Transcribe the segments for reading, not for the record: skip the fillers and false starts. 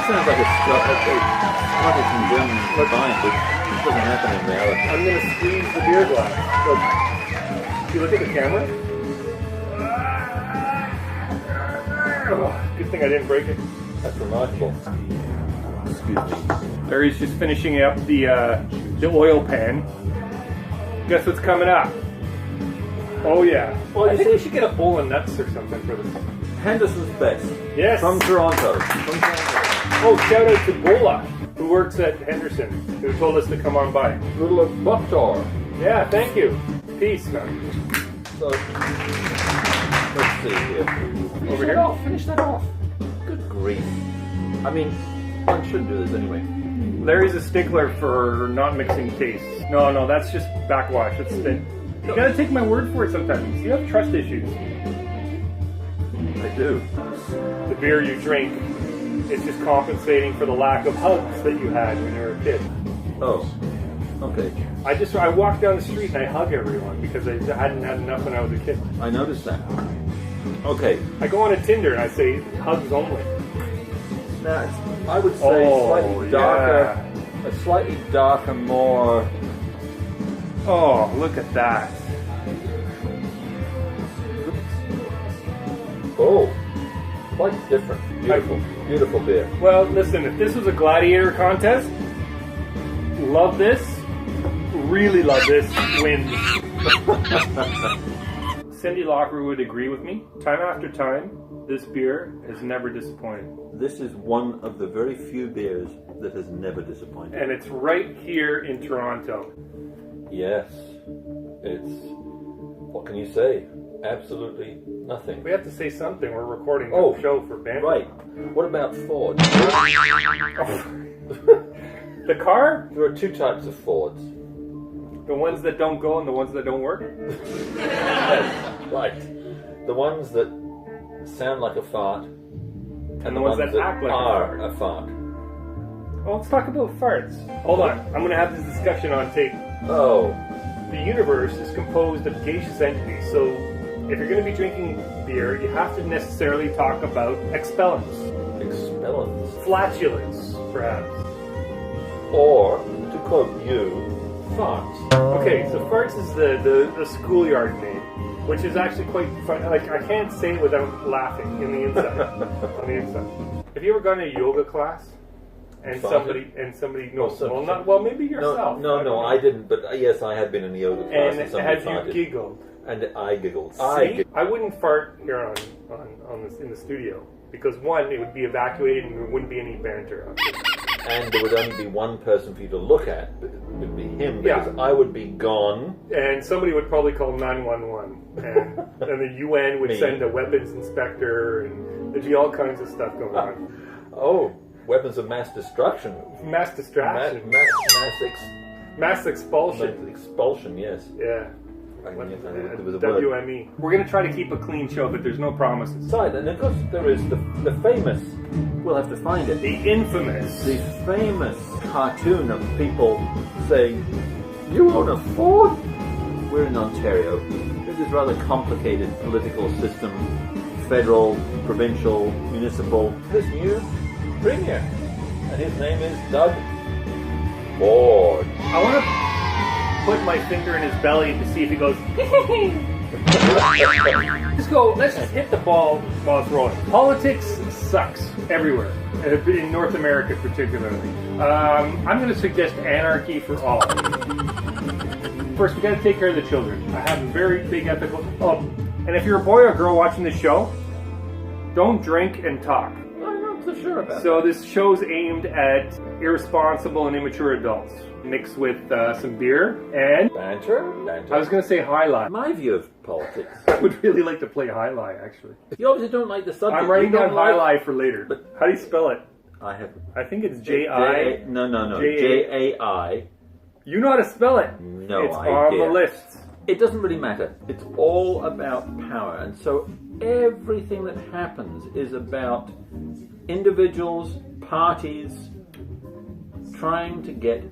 Sounds like a Scottish and German combined, but it doesn't happen in reality. I'm going to squeeze the beer glass. Look. You look at the camera? Oh, good thing I didn't break it. That's remarkable. Excuse me. Larry's just finishing up the oil pan. Guess what's coming up? Oh yeah. Well, I think we should get a bowl of nuts or something for this. Henderson's Best. Yes. From Toronto. Oh, shout out to Bola, who works at Henderson, who told us to come on by. Little Banter. Yeah, thank you. Peace, man. So, let's see here. Over here. Finish that off. Good grief. I mean, one should do this anyway. Larry's a stickler for not mixing tastes. No, that's just backwash. It's you gotta take my word for it sometimes. You have trust issues. I do. The beer you drink is just compensating for the lack of hugs that you had when you were a kid. Oh, okay. I walk down the street and I hug everyone because I hadn't had enough when I was a kid. I noticed that. Okay. I go on a Tinder and I say hugs only. Now, I would say slightly darker, yeah. a slightly darker, more. Oh, look at that. Oh, quite different. Beautiful, beautiful beer. Well, listen, if this was a gladiator contest, love this, really love this, wins. Cindy Locker would agree with me. Time after time, this beer has never disappointed. This is one of the very few beers that has never disappointed. And it's right here in Toronto. Yes, it's, what can you say? Absolutely nothing. We have to say something. We're recording a show for Banter. Right. What about Ford? The car? There are two types of Fords. The ones that don't go and the ones that don't work? Yes, right. The ones that sound like a fart and the ones that act like a fart. Well, let's talk about farts. Hold on. I'm going to have this discussion on tape. Oh. The universe is composed of gaseous entities, so if you're going to be drinking beer, you have to necessarily talk about expellents. Expellents? Flatulence, perhaps. Or, to quote you, farts. Okay, so farts is the schoolyard name, which is actually quite fun. Like, I can't say it without laughing in the inside. On the inside. Have you ever gone to a yoga class? And somebody maybe yourself. No, I didn't, but yes, I have been in the yoga class. And have you giggled? And I giggled. See, I wouldn't fart here on this in the studio because one, it would be evacuated and there wouldn't be any banter. And there would only be one person for you to look at. It would be him because I would be gone. And somebody would probably call 911, and the UN would send a weapons inspector, and there'd be all kinds of stuff going on. Oh. Weapons of mass destruction. Mass distraction. Mass expulsion. Mass expulsion, yes. Yeah. There was a WME. We're going to try to keep a clean show, but there's no promises. Side, and of course there is the famous, we'll have to find it. The infamous. The famous cartoon of people saying, "You own a Ford?" We're in Ontario. There's this rather complicated political system, federal, provincial, municipal. This new Premier, and his name is Doug Ford. I want to put my finger in his belly to see if he goes. Let's just hit the ball while it's rolling. Politics sucks everywhere, in North America particularly. I'm going to suggest anarchy for all. First, we got to take care of the children. I have a very big ethical. Oh, and if you're a boy or girl watching this show, don't drink and talk. So sure about so this show's aimed at irresponsible and immature adults, mixed with some beer and banter. I was going to say highlight. My view of politics. I would really like to play highlight, actually. You obviously don't like the subject. I'm writing down highlight for later. But how do you spell it? I have. I think it's J-I. No. J-A-I. You know how to spell it. No it's idea. on the list. It doesn't really matter. It's all about power. And so everything that happens is about individuals, parties, trying to get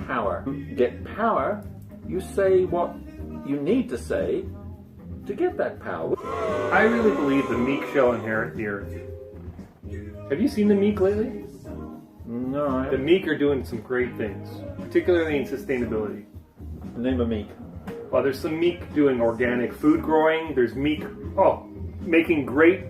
power. Get power, you say what you need to say to get that power. I really believe the meek shall inherit the earth. Have you seen the meek lately? No. The meek are doing some great things, particularly in sustainability. Name a meek. Well, there's some meek doing organic food growing. There's meek, making great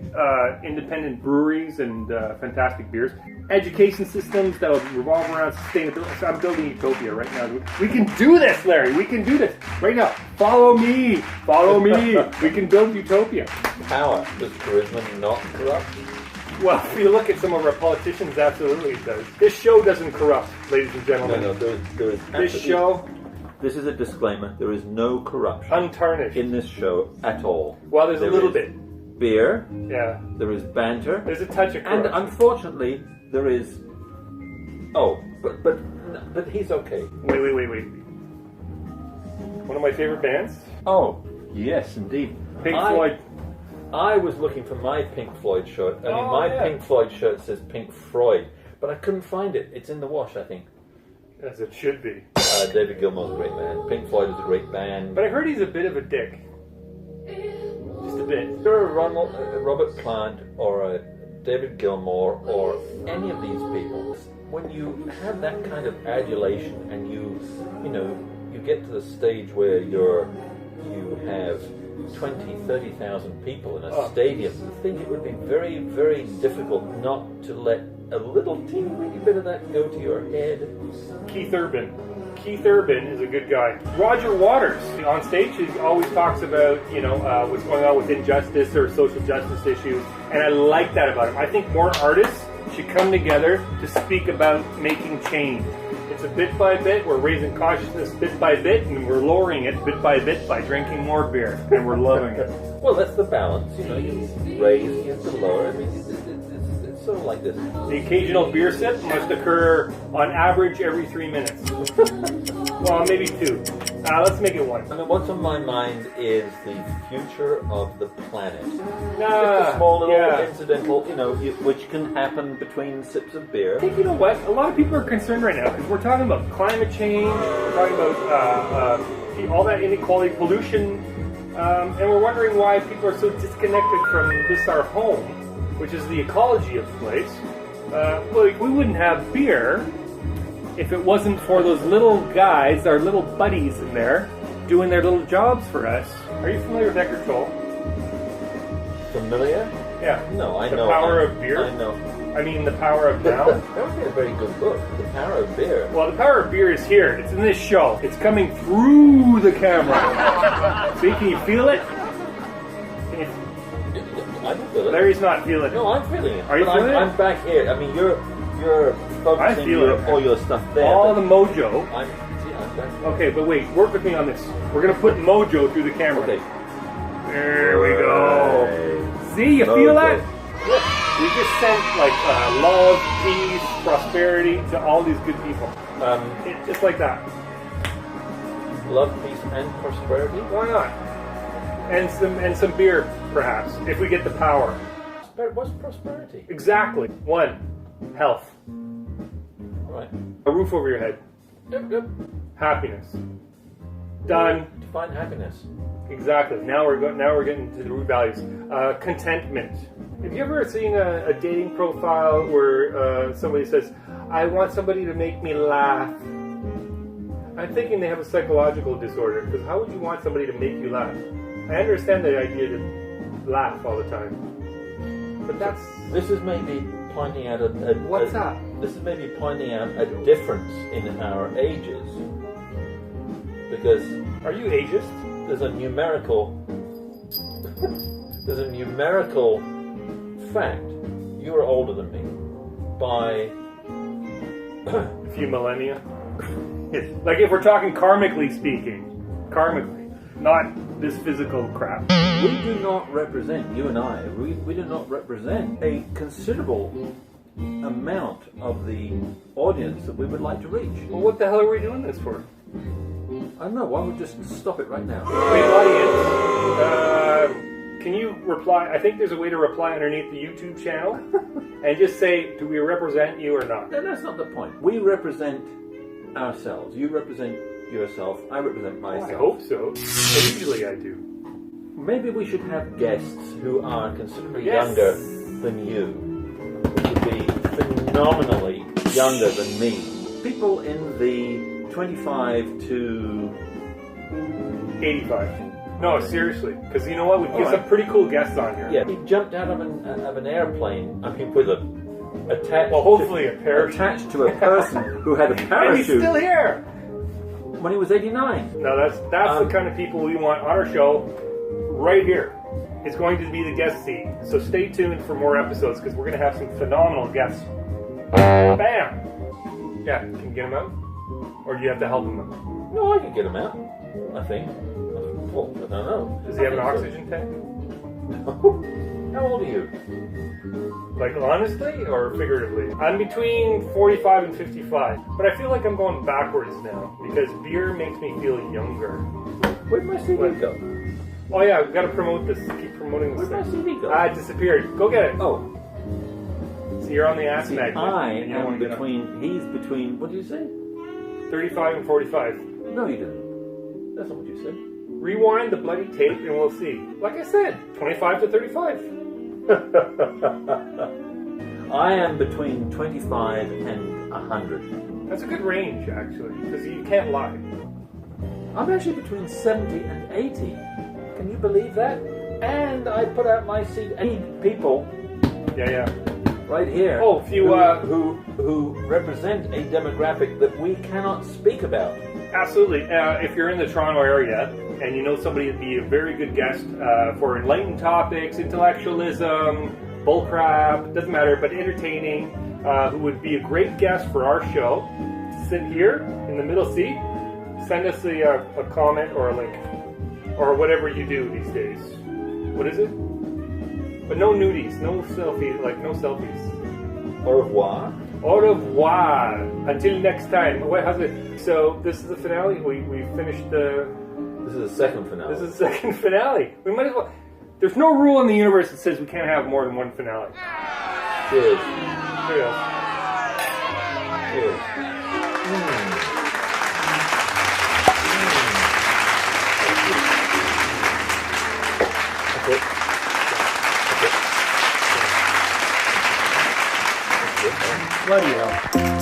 independent breweries and fantastic beers. Education systems that will revolve around sustainability. So I'm building utopia right now. We can do this, Larry. We can do this right now. Follow me. Follow me. We can build utopia. Power. Does charisma not corrupt? Well, if you look at some of our politicians, absolutely it does. This show doesn't corrupt, ladies and gentlemen. No, there is This show... This is a disclaimer. There is no corruption Untarnished. in this show at all. Well, there's a little is bit. Beer. Yeah. There is banter. There's a touch of And corruption. unfortunately, there is... Oh, but he's okay. Wait. One of my favorite bands? Oh, yes, indeed. Pink Floyd. I was looking for my Pink Floyd shirt. I mean, my yeah. Pink Floyd shirt says Pink Floyd, but I couldn't find it. It's in the wash, I think. As it should be. David Gilmour's a great man. Pink Floyd is a great band. But I heard he's a bit of a dick. Just a bit. You're a Robert Plant or a David Gilmour or any of these people. When you have that kind of adulation and you get to the stage where you have 20, 30,000 people in a stadium, I think it would be very, very difficult not to let a little teeny bit of that go to your head. Keith Urban. Keith Urban is a good guy. Roger Waters. On stage, he always talks about, what's going on with injustice or social justice issues, and I like that about him. I think more artists should come together to speak about making change. It's a bit by bit. We're raising consciousness bit by bit, and we're lowering it bit by bit by drinking more beer, and we're loving it. Well, that's the balance. You raise, you have to lower. I mean, it's sort of like this. The occasional beer sip must occur on average every 3 minutes. Well, maybe 2. Let's make it 1. I mean, what's on my mind is the future of the planet. Just Ah, a small little yeah. incidental, which can happen between sips of beer. I think, you know what? A lot of people are concerned right now because we're talking about climate change, we're talking about all that inequality, pollution, and we're wondering why people are so disconnected from this, our home, which is the ecology of the place. We wouldn't have beer if it wasn't for those little guys, our little buddies in there, doing their little jobs for us. Are you familiar with Eckhart Tolle? Familiar? Yeah. No, I know. The Power of Beer? I know. I mean, The Power of Now? That would be a very good book. The Power of Beer. Well, The Power of Beer is here. It's in this show. It's coming through the camera. See, can you feel it? I can feel it. Larry's not feeling it. No, I'm feeling it. Are you feeling it? I'm back here. I mean, you're focusing all your stuff there. All the mojo. I'm back here. Okay, but wait. Work with me on this. We're going to put mojo through the camera. Okay. There we go. See, you feel that? We just sent love, peace, prosperity to all these good people. Just like that. Love, peace, and prosperity. Why not? And some beer, perhaps, if we get the power. What's prosperity? Exactly. 1, health. All right. A roof over your head. Yep. Happiness. Done. Define happiness. Exactly. Now we're getting to the root values. Contentment. Have you ever seen a dating profile where somebody says, "I want somebody to make me laugh"? I'm thinking they have a psychological disorder, because how would you want somebody to make you laugh? I understand the idea to laugh all the time, but that's... This is maybe pointing out What's that? This is maybe pointing out a difference in our ages, because Are you ageist? there's a numerical fact. You are older than me by A few millennia? Like if we're talking karmically speaking. Karmically. Not this physical crap. we do not represent, you and I, we do not represent a considerable amount of the audience that we would like to reach. Well, what the hell are we doing this for? I don't know. Why don't we just stop it right now? Wait, audience, can you reply? I think there's a way to reply underneath the YouTube channel and just say, do we represent you or not? No, that's not the point. We represent ourselves. You represent yourself. I represent myself. I hope so. But usually I do. Maybe we should have guests who are considerably Yes. younger than you. Who would be phenomenally younger than me. People in the 25 to 85. No, seriously. Because you know what? We get All right. some pretty cool guests on here. yeah, he jumped out of an airplane. I mean, with a attached. Well, hopefully a parachute. attached to a person who had a And he's parachute still here. when he was 89. No, that's the kind of people we want on our show right here. It's going to be the guest seat. So stay tuned for more episodes because we're going to have some phenomenal guests. Bam! Yeah, can you get him out? Or do you have to help him out? No, I can get him out. I think. Well, I don't know. Does he have an oxygen tank? No. How old are you? Like honestly or figuratively? I'm between 45 and 55. But I feel like I'm going backwards now because beer makes me feel younger. Where'd my CD go? Oh yeah, we've got to promote this. Keep promoting this Where'd my thing. CD go? It disappeared. Go get it. Oh. So you're on the ass magnet. I and you don't am wanna get up. he's between, what did you say? 35 and 45. No, you didn't. That's not what you said. Rewind the bloody tape and we'll see. Like I said, 25 to 35. I am between 25 and 100. That's a good range, actually, because you can't lie. I'm actually between 70 and 80. Can you believe that? And I put out my CD. 8 people Yeah. right here. Oh, if you, who represent a demographic that we cannot speak about. Absolutely. If you're in the Toronto area and you know somebody would be a very good guest for enlightened topics, intellectualism, bullcrap, doesn't matter, but entertaining, who would be a great guest for our show, sit here in the middle seat, send us a comment or a link. Or whatever you do these days. What is it? But no nudies, no selfies, no selfies. Au revoir. Au revoir. Until next time. How's it? So this is the finale. We finished the. This is the second finale. This is the second finale. We might as well. There's no rule in the universe that says we can't have more than one finale. Cheers. Cheers. Cheers. Bloody hell.